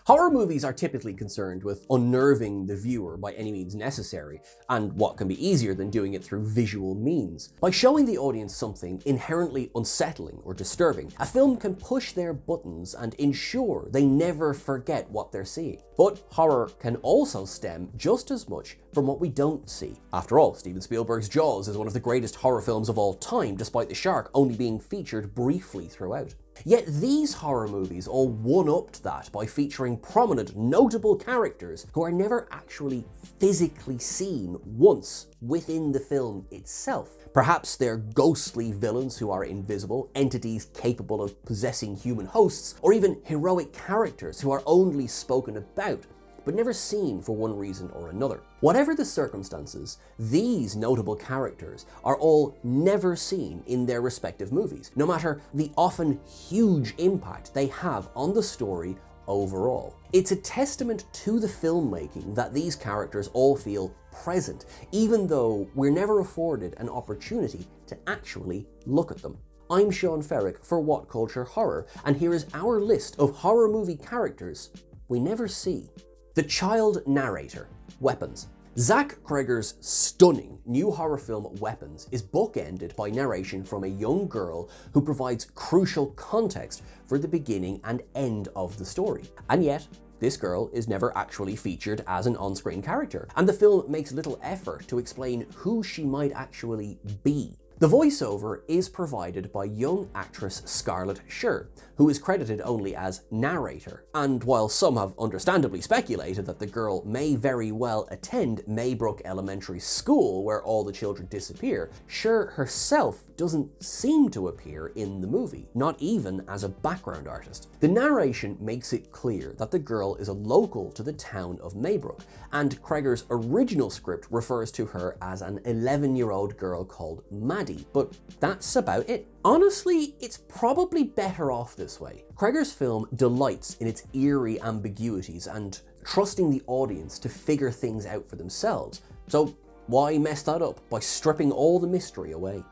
Horror movies are typically concerned with unnerving the viewer by any means necessary, and what can be easier than doing it through visual means. By showing the audience something inherently unsettling or disturbing, a film can push their buttons and ensure they never forget what they're seeing. But horror can also stem just as much from what we don't see. After all, Steven Spielberg's Jaws is one of the greatest horror films of all time, despite the shark only being featured briefly throughout. Yet these horror movies all one-upped that by featuring prominent, notable characters who are never actually physically seen once within the film itself. Perhaps they're ghostly villains who are invisible, entities capable of possessing human hosts, or even heroic characters who are only spoken about, but never seen for one reason or another. Whatever the circumstances, these notable characters are all never seen in their respective movies, no matter the often huge impact they have on the story overall. It's a testament to the filmmaking that these characters all feel present, even though we're never afforded an opportunity to actually look at them. I'm Sean Ferrick for What Culture Horror, and here is our list of horror movie characters we never see. The child narrator, Weapons. Zach Cregger's stunning new horror film Weapons is bookended by narration from a young girl who provides crucial context for the beginning and end of the story. And yet, this girl is never actually featured as an on-screen character, and the film makes little effort to explain who she might actually be. The voiceover is provided by young actress Scarlett Sher, who is credited only as narrator. And while some have understandably speculated that the girl may very well attend Maybrook Elementary School, where all the children disappear, Sher herself doesn't seem to appear in the movie, not even as a background artist. The narration makes it clear that the girl is a local to the town of Maybrook, and Cregger's original script refers to her as an 11-year-old girl called Maddie, but that's about it. Honestly, it's probably better off this way. Cregger's film delights in its eerie ambiguities and trusting the audience to figure things out for themselves, so why mess that up by stripping all the mystery away?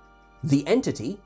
The Entity.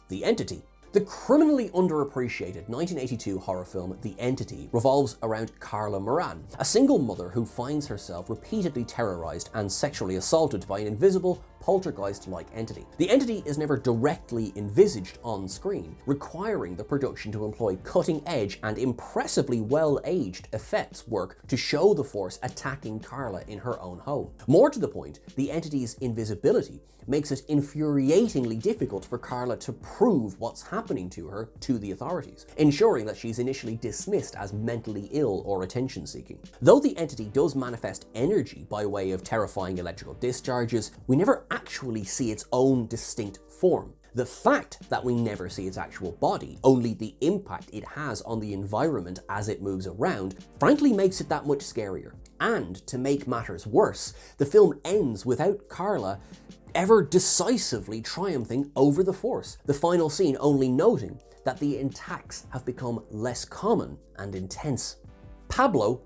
The criminally underappreciated 1982 horror film The Entity revolves around Carla Moran, a single mother who finds herself repeatedly terrorized and sexually assaulted by an invisible, poltergeist-like entity. The entity is never directly envisaged on screen, requiring the production to employ cutting-edge and impressively well-aged effects work to show the force attacking Carla in her own home. More to the point, the entity's invisibility makes it infuriatingly difficult for Carla to prove what's happening to her to the authorities, ensuring that she's initially dismissed as mentally ill or attention-seeking. Though the entity does manifest energy by way of terrifying electrical discharges, we never actually see its own distinct form. The fact that we never see its actual body, only the impact it has on the environment as it moves around, frankly makes it that much scarier. And to make matters worse, the film ends without Carla ever decisively triumphing over the force, the final scene only noting that the attacks have become less common and intense. Pablo,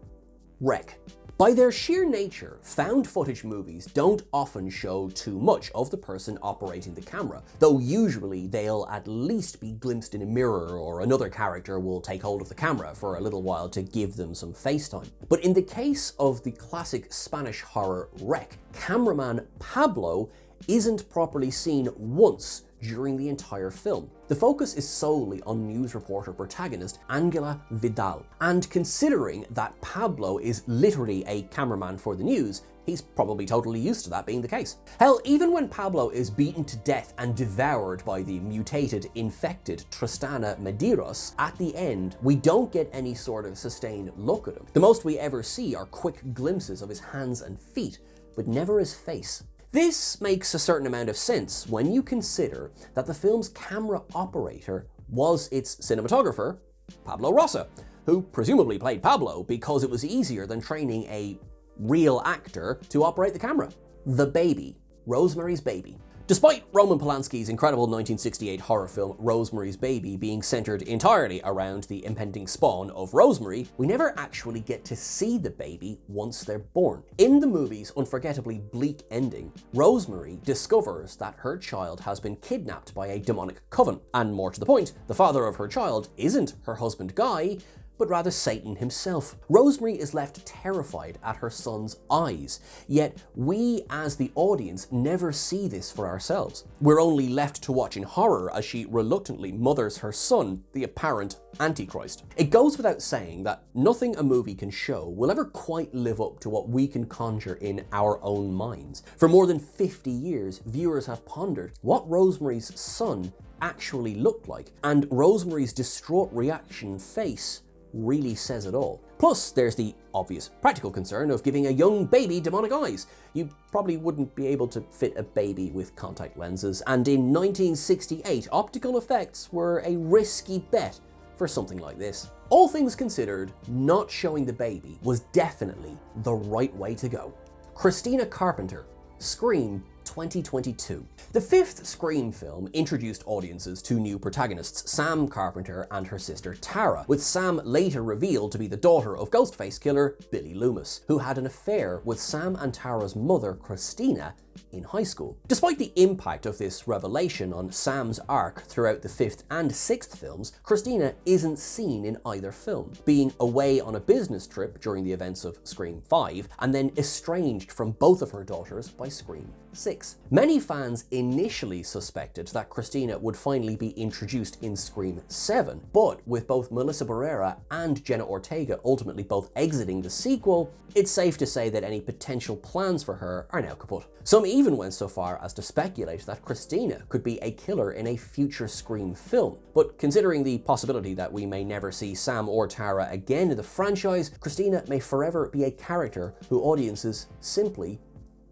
Wreck. By their sheer nature, found footage movies don't often show too much of the person operating the camera, though usually they'll at least be glimpsed in a mirror or another character will take hold of the camera for a little while to give them some face time. But in the case of the classic Spanish horror Wreck, cameraman Pablo isn't properly seen once during the entire film. The focus is solely on news reporter protagonist Angela Vidal, and considering that Pablo is literally a cameraman for the news, he's probably totally used to that being the case. Hell, even when Pablo is beaten to death and devoured by the mutated, infected Tristana Medeiros, at the end, we don't get any sort of sustained look at him. The most we ever see are quick glimpses of his hands and feet, but never his face. This makes a certain amount of sense when you consider that the film's camera operator was its cinematographer, Pablo Rosa, who presumably played Pablo because it was easier than training a real actor to operate the camera. The Baby, Rosemary's Baby. Despite Roman Polanski's incredible 1968 horror film Rosemary's Baby being centered entirely around the impending spawn of Rosemary, we never actually get to see the baby once they're born. In the movie's unforgettably bleak ending, Rosemary discovers that her child has been kidnapped by a demonic coven, and more to the point, the father of her child isn't her husband Guy, but rather Satan himself. Rosemary is left terrified at her son's eyes, yet we as the audience never see this for ourselves. We're only left to watch in horror as she reluctantly mothers her son, the apparent Antichrist. It goes without saying that nothing a movie can show will ever quite live up to what we can conjure in our own minds. For more than 50 years, viewers have pondered what Rosemary's son actually looked like, and Rosemary's distraught reaction face really says it all. Plus, there's the obvious practical concern of giving a young baby demonic eyes. You probably wouldn't be able to fit a baby with contact lenses, and in 1968, optical effects were a risky bet for something like this. All things considered, not showing the baby was definitely the right way to go. Christina Carpenter, Scream 2022. The fifth Scream film introduced audiences to new protagonists, Sam Carpenter and her sister Tara, with Sam later revealed to be the daughter of Ghostface killer Billy Loomis, who had an affair with Sam and Tara's mother, Christina, in high school. Despite the impact of this revelation on Sam's arc throughout the fifth and sixth films, Christina isn't seen in either film, being away on a business trip during the events of Scream 5, and then estranged from both of her daughters by Scream 6. Many fans initially suspected that Christina would finally be introduced in Scream 7, but with both Melissa Barrera and Jenna Ortega ultimately both exiting the sequel, it's safe to say that any potential plans for her are now kaput. Some even went so far as to speculate that Christina could be a killer in a future Scream film. But considering the possibility that we may never see Sam or Tara again in the franchise, Christina may forever be a character who audiences simply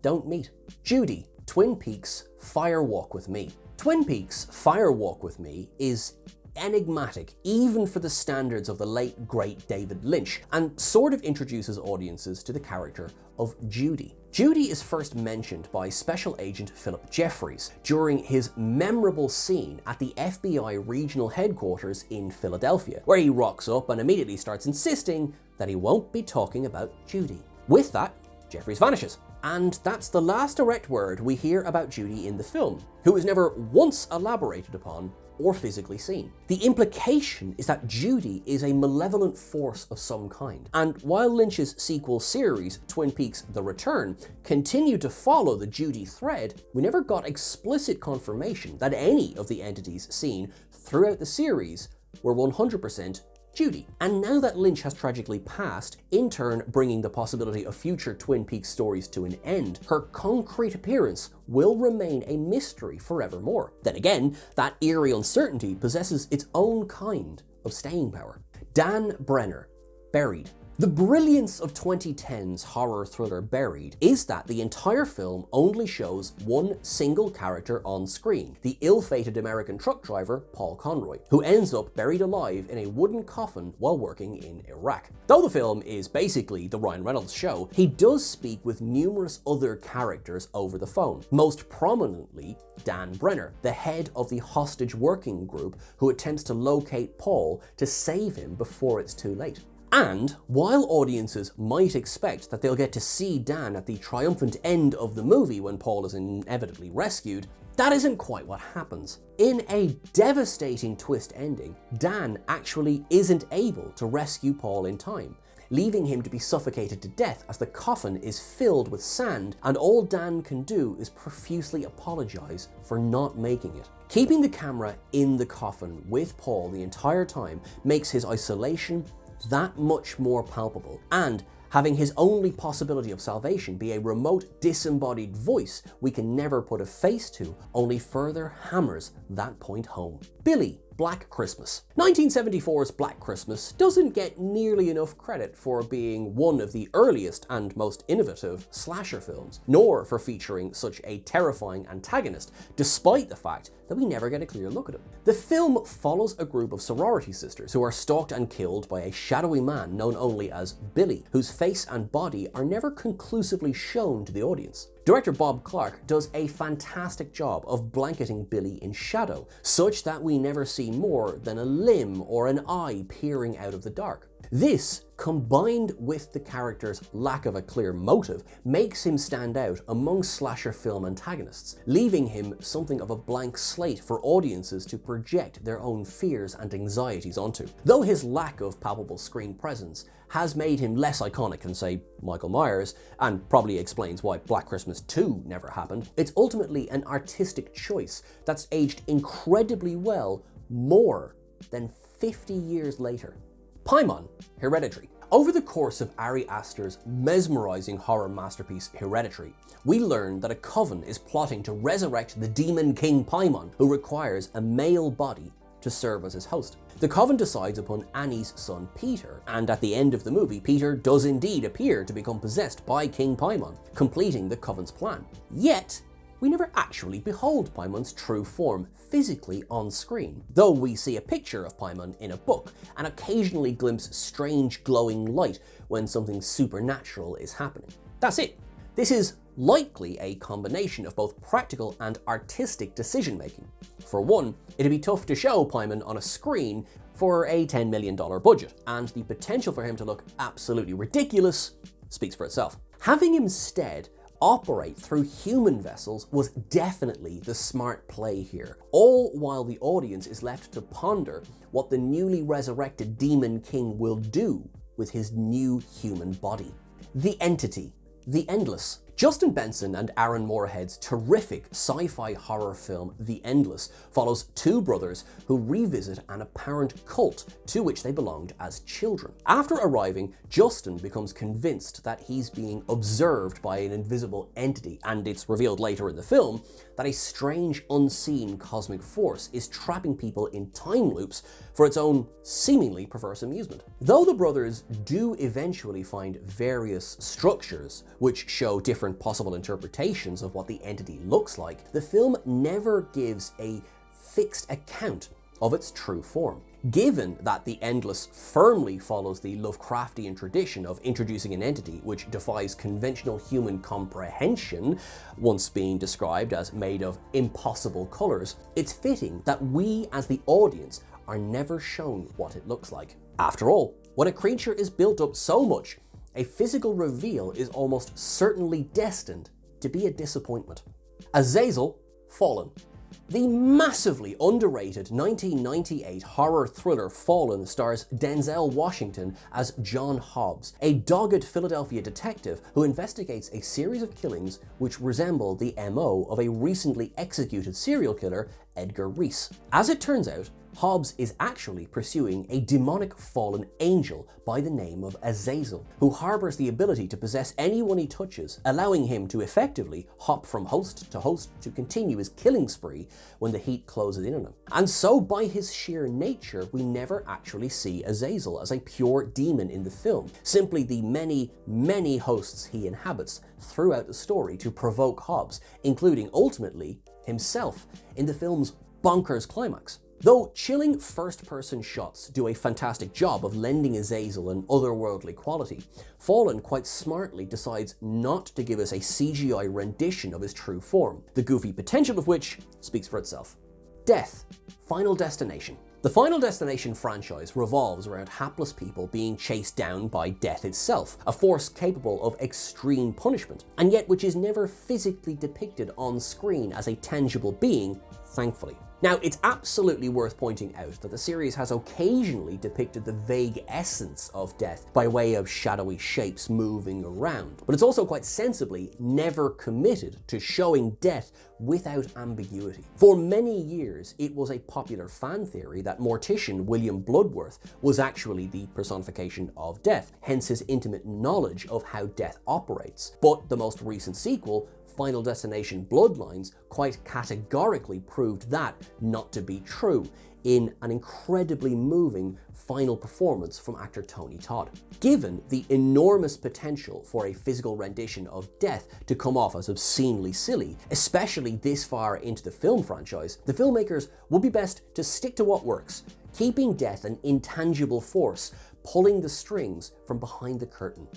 don't meet. Judy, Twin Peaks Fire Walk with Me. Twin Peaks Fire Walk with Me is enigmatic even for the standards of the late great David Lynch, and sort of introduces audiences to the character of Judy. Judy is first mentioned by Special Agent Philip Jeffries during his memorable scene at the FBI regional headquarters in Philadelphia, where he rocks up and immediately starts insisting that he won't be talking about Judy. With that, Jeffries vanishes. And that's the last direct word we hear about Judy in the film, who is never once elaborated upon or physically seen. The implication is that Judy is a malevolent force of some kind, and while Lynch's sequel series, Twin Peaks The Return, continued to follow the Judy thread, we never got explicit confirmation that any of the entities seen throughout the series were 100% Judy. And now that Lynch has tragically passed, in turn bringing the possibility of future Twin Peaks stories to an end, her concrete appearance will remain a mystery forevermore. Then again, that eerie uncertainty possesses its own kind of staying power. Dan Brenner, Buried. The brilliance of 2010's horror thriller Buried is that the entire film only shows one single character on screen, the ill-fated American truck driver Paul Conroy, who ends up buried alive in a wooden coffin while working in Iraq. Though the film is basically the Ryan Reynolds show, he does speak with numerous other characters over the phone, most prominently Dan Brenner, the head of the hostage working group who attempts to locate Paul to save him before it's too late. And while audiences might expect that they'll get to see Dan at the triumphant end of the movie when Paul is inevitably rescued, that isn't quite what happens. In a devastating twist ending, Dan actually isn't able to rescue Paul in time, leaving him to be suffocated to death as the coffin is filled with sand, and all Dan can do is profusely apologize for not making it. Keeping the camera in the coffin with Paul the entire time makes his isolation that much more palpable, and having his only possibility of salvation be a remote, disembodied voice we can never put a face to only further hammers that point home. Billy, Black Christmas. 1974's Black Christmas doesn't get nearly enough credit for being one of the earliest and most innovative slasher films, nor for featuring such a terrifying antagonist, despite the fact that we never get a clear look at him. The film follows a group of sorority sisters who are stalked and killed by a shadowy man known only as Billy, whose face and body are never conclusively shown to the audience. Director Bob Clark does a fantastic job of blanketing Billy in shadow, such that we never see more than a limb or an eye peering out of the dark. This, combined with the character's lack of a clear motive, makes him stand out among slasher film antagonists, leaving him something of a blank slate for audiences to project their own fears and anxieties onto. Though his lack of palpable screen presence has made him less iconic than, say, Michael Myers, and probably explains why Black Christmas 2 never happened, it's ultimately an artistic choice that's aged incredibly well more than 50 years later. Paimon, Hereditary. Over the course of Ari Aster's mesmerizing horror masterpiece Hereditary, we learn that a coven is plotting to resurrect the demon king Paimon, who requires a male body to serve as his host. The coven decides upon Annie's son Peter, and at the end of the movie, Peter does indeed appear to become possessed by King Paimon, completing the coven's plan. Yet, we never actually behold Paimon's true form physically on screen, though we see a picture of Paimon in a book and occasionally glimpse strange glowing light when something supernatural is happening. That's it. This is likely a combination of both practical and artistic decision making. For one, it'd be tough to show Paimon on a screen for a $10 million budget, and the potential for him to look absolutely ridiculous speaks for itself. Having him instead operate through human vessels was definitely the smart play here, all while the audience is left to ponder what the newly resurrected Demon King will do with his new human body. The Entity, The Endless. Justin Benson and Aaron Moorhead's terrific sci-fi horror film The Endless follows two brothers who revisit an apparent cult to which they belonged as children. After arriving, Justin becomes convinced that he's being observed by an invisible entity, and it's revealed later in the film that a strange, unseen cosmic force is trapping people in time loops for its own seemingly perverse amusement. Though the brothers do eventually find various structures which show different possible interpretations of what the entity looks like, the film never gives a fixed account of its true form. Given that The Endless firmly follows the Lovecraftian tradition of introducing an entity which defies conventional human comprehension, once being described as made of impossible colors, it's fitting that we as the audience are never shown what it looks like. After all, when a creature is built up so much, a physical reveal is almost certainly destined to be a disappointment. Azazel, Fallen. The massively underrated 1998 horror thriller Fallen stars Denzel Washington as John Hobbs, a dogged Philadelphia detective who investigates a series of killings which resemble the MO of a recently executed serial killer, Edgar Reese. As it turns out, Hobbs is actually pursuing a demonic fallen angel by the name of Azazel, who harbors the ability to possess anyone he touches, allowing him to effectively hop from host to continue his killing spree when the heat closes in on him. And so by his sheer nature, we never actually see Azazel as a pure demon in the film, simply the many, many hosts he inhabits throughout the story to provoke Hobbs, including ultimately himself in the film's bonkers climax. Though chilling first-person shots do a fantastic job of lending Azazel an otherworldly quality, Fallen quite smartly decides not to give us a CGI rendition of his true form, the goofy potential of which speaks for itself. Death, Final Destination. The Final Destination franchise revolves around hapless people being chased down by death itself, a force capable of extreme punishment, and yet which is never physically depicted on screen as a tangible being, thankfully. Now, it's absolutely worth pointing out that the series has occasionally depicted the vague essence of death by way of shadowy shapes moving around, but it's also quite sensibly never committed to showing death without ambiguity. For many years, it was a popular fan theory that mortician William Bloodworth was actually the personification of death, hence his intimate knowledge of how death operates. But the most recent sequel, Final Destination Bloodlines, quite categorically proved that not to be true in an incredibly moving final performance from actor Tony Todd. Given the enormous potential for a physical rendition of death to come off as obscenely silly, especially this far into the film franchise, the filmmakers would be best to stick to what works, keeping death an intangible force, pulling the strings from behind the curtain.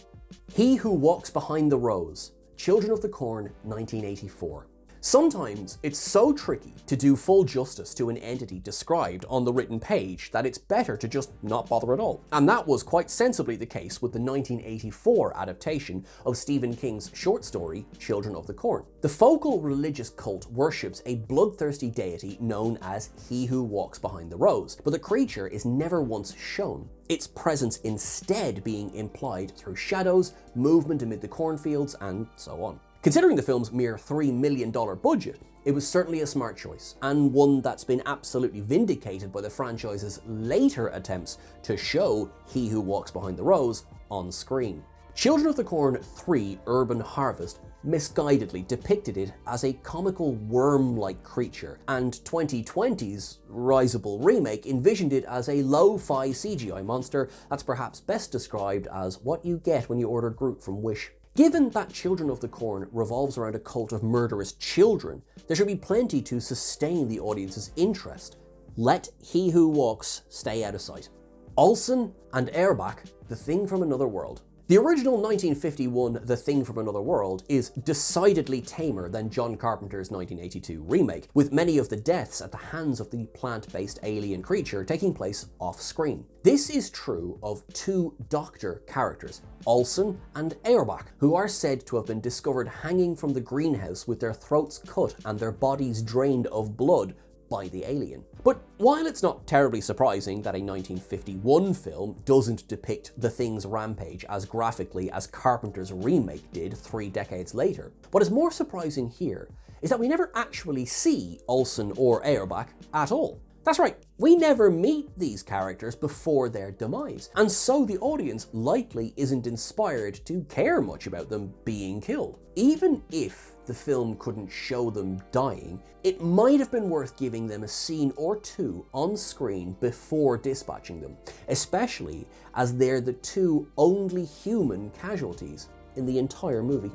He Who Walks Behind the Rose, Children of the Corn, 1984. Sometimes it's so tricky to do full justice to an entity described on the written page that it's better to just not bother at all. And that was quite sensibly the case with the 1984 adaptation of Stephen King's short story, Children of the Corn. The focal religious cult worships a bloodthirsty deity known as He Who Walks Behind the Rose, but the creature is never once shown, its presence instead being implied through shadows, movement amid the cornfields, and so on. Considering the film's mere $3 million budget, it was certainly a smart choice, and one that's been absolutely vindicated by the franchise's later attempts to show He Who Walks Behind the Rose on screen. Children of the Corn 3: Urban Harvest misguidedly depicted it as a comical worm-like creature, and 2020's risible remake envisioned it as a lo-fi CGI monster that's perhaps best described as what you get when you order Groot from Wish. Given that Children of the Corn revolves around a cult of murderous children, there should be plenty to sustain the audience's interest. Let He Who Walks stay out of sight. Olsen and Erbach, The Thing from Another World. The original 1951 The Thing from Another World is decidedly tamer than John Carpenter's 1982 remake, with many of the deaths at the hands of the plant-based alien creature taking place off-screen. This is true of two doctor characters, Olsen and Erbach, who are said to have been discovered hanging from the greenhouse with their throats cut and their bodies drained of blood by the alien. But while it's not terribly surprising that a 1951 film doesn't depict the Thing's rampage as graphically as Carpenter's remake did 3 decades later, what is more surprising here is that we never actually see Olsen or Erbach at all. That's right, we never meet these characters before their demise, and so the audience likely isn't inspired to care much about them being killed. Even if the film couldn't show them dying, it might have been worth giving them a scene or two on screen before dispatching them, especially as they're the two only human casualties in the entire movie.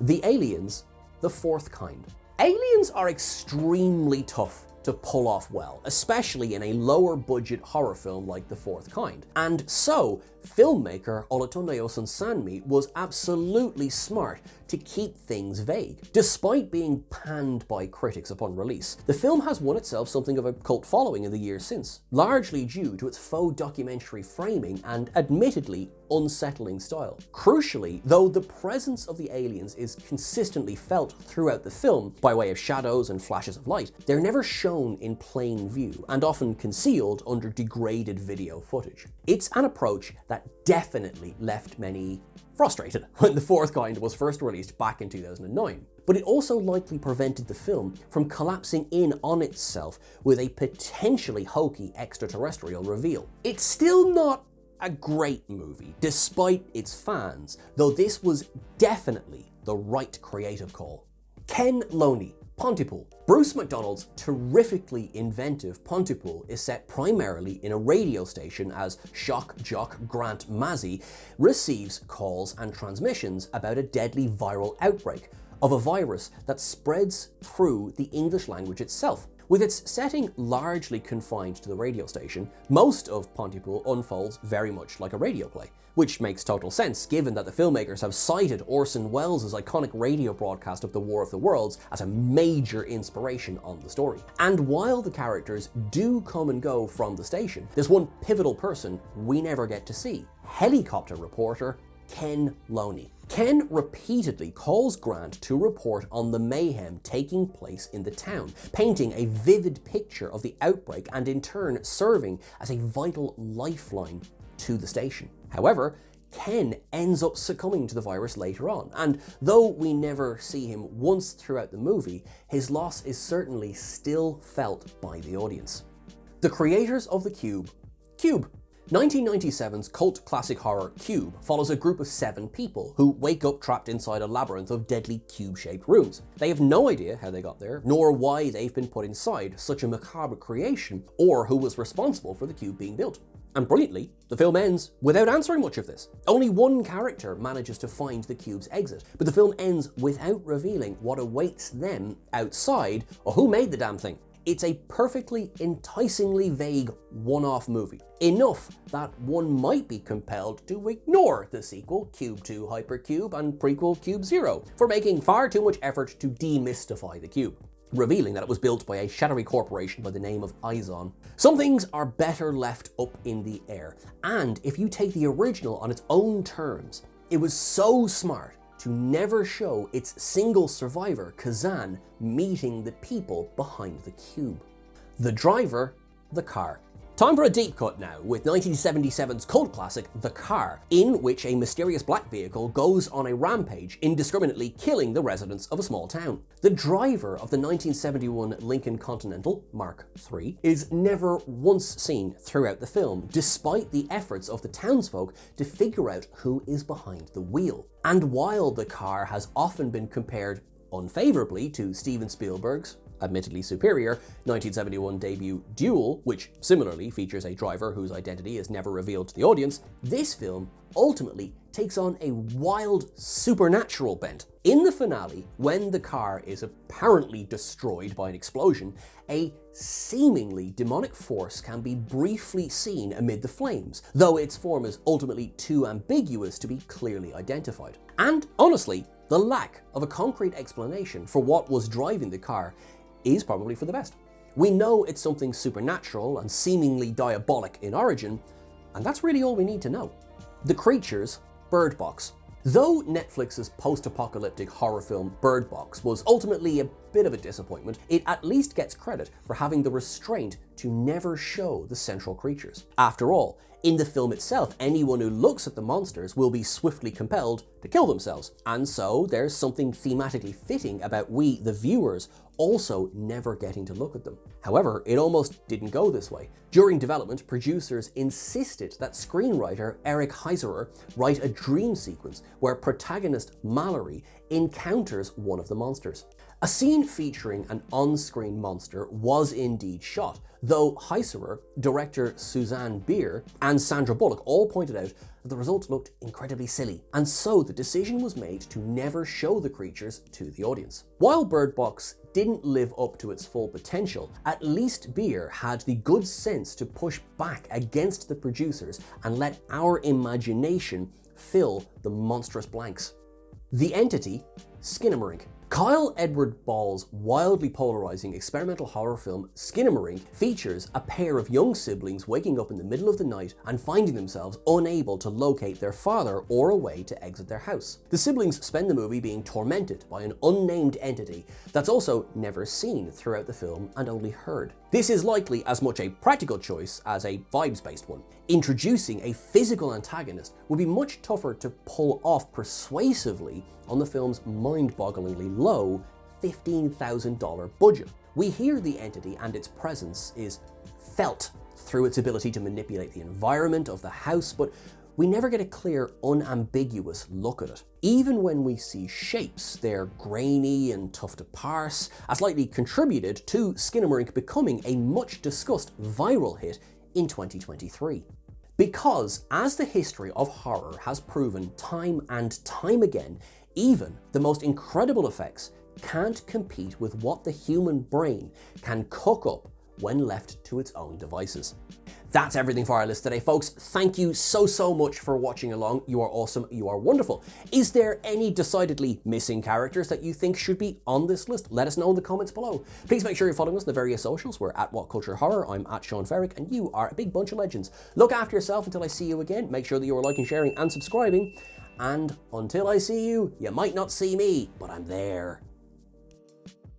The aliens, the fourth kind. Aliens are extremely tough to pull off well, especially in a lower budget horror film like The Fourth Kind. And so, filmmaker Olatunde Osunsanmi was absolutely smart to keep things vague. Despite being panned by critics upon release, the film has won itself something of a cult following in the years since, largely due to its faux documentary framing and admittedly unsettling style. Crucially, though the presence of the aliens is consistently felt throughout the film by way of shadows and flashes of light, they're never shown in plain view and often concealed under degraded video footage. It's an approach that definitely left many frustrated when The Fourth Kind was first released back in 2009. But it also likely prevented the film from collapsing in on itself with a potentially hokey extraterrestrial reveal. It's still not a great movie, despite its fans, though this was definitely the right creative call. Ken Loney, Pontypool. Bruce MacDonald's terrifically inventive Pontypool is set primarily in a radio station as shock jock Grant Mazzy receives calls and transmissions about a deadly viral outbreak of a virus that spreads through the English language itself. With its setting largely confined to the radio station, most of Pontypool unfolds very much like a radio play, which makes total sense given that the filmmakers have cited Orson Welles' iconic radio broadcast of the War of the Worlds as a major inspiration on the story. And while the characters do come and go from the station, there's one pivotal person we never get to see: helicopter reporter Ken Loney. Ken repeatedly calls Grant to report on the mayhem taking place in the town, painting a vivid picture of the outbreak and in turn serving as a vital lifeline to the station. However, Ken ends up succumbing to the virus later on, and though we never see him once throughout the movie, his loss is certainly still felt by the audience. The creators of the Cube. 1997's cult classic horror Cube follows a group of 7 people who wake up trapped inside a labyrinth of deadly cube-shaped rooms. They have no idea how they got there, nor why they've been put inside such a macabre creation, or who was responsible for the cube being built. And brilliantly, the film ends without answering much of this. Only one character manages to find the cube's exit, but the film ends without revealing what awaits them outside or who made the damn thing. It's a perfectly enticingly vague one-off movie, enough that one might be compelled to ignore the sequel Cube 2 Hypercube and prequel Cube 0 for making far too much effort to demystify the cube, revealing that it was built by a shadowy corporation by the name of Izon. Some things are better left up in the air, and if you take the original on its own terms, it was so smart to never show its single survivor, Kazan, meeting the people behind the cube. The driver, the car. Time for a deep cut now, with 1977's cult classic, The Car, in which a mysterious black vehicle goes on a rampage, indiscriminately killing the residents of a small town. The driver of the 1971 Lincoln Continental, Mark III, is never once seen throughout the film, despite the efforts of the townsfolk to figure out who is behind the wheel. And while The Car has often been compared unfavorably to Steven Spielberg's admittedly superior 1971 debut Duel, which similarly features a driver whose identity is never revealed to the audience, this film ultimately takes on a wild supernatural bent. In the finale, when the car is apparently destroyed by an explosion, a seemingly demonic force can be briefly seen amid the flames, though its form is ultimately too ambiguous to be clearly identified. And honestly, the lack of a concrete explanation for what was driving the car is probably for the best. We know it's something supernatural and seemingly diabolic in origin, and that's really all we need to know. The Creatures, Bird Box. Though Netflix's post-apocalyptic horror film Bird Box was ultimately a bit of a disappointment, it at least gets credit for having the restraint to never show the central creatures. After all, in the film itself, anyone who looks at the monsters will be swiftly compelled to kill themselves. And so there's something thematically fitting about we, the viewers, also never getting to look at them. However, it almost didn't go this way. During development, producers insisted that screenwriter Eric Heiserer write a dream sequence where protagonist Mallory encounters one of the monsters. A scene featuring an on-screen monster was indeed shot, though Heiserer, director Suzanne Bier, and Sandra Bullock all pointed out that the result looked incredibly silly, and so the decision was made to never show the creatures to the audience. While Bird Box didn't live up to its full potential, at least Bier had the good sense to push back against the producers and let our imagination fill the monstrous blanks. The Entity, Skinamarink. Kyle Edward Ball's wildly polarizing experimental horror film Skinamarink features a pair of young siblings waking up in the middle of the night and finding themselves unable to locate their father or a way to exit their house. The siblings spend the movie being tormented by an unnamed entity that's also never seen throughout the film and only heard. This is likely as much a practical choice as a vibes-based one. Introducing a physical antagonist would be much tougher to pull off persuasively on the film's mind-bogglingly low $15,000 budget. We hear the entity and its presence is felt through its ability to manipulate the environment of the house, but we never get a clear, unambiguous look at it. Even when we see shapes, they're grainy and tough to parse, as likely contributed to Skinamarink becoming a much discussed viral hit in 2023. Because, as the history of horror has proven time and time again, even the most incredible effects can't compete with what the human brain can cook up when left to its own devices. That's everything for our list today, folks. Thank you so much for watching along. You are awesome, you are wonderful. Is there any decidedly missing characters that you think should be on this list? Let us know in the comments below. Please make sure you're following us on the various socials. We're at What Culture Horror, I'm at Sean Ferrick, and you are a big bunch of legends. Look after yourself until I see you again. Make sure that you are liking, sharing, and subscribing. And until I see you, you might not see me, but I'm there.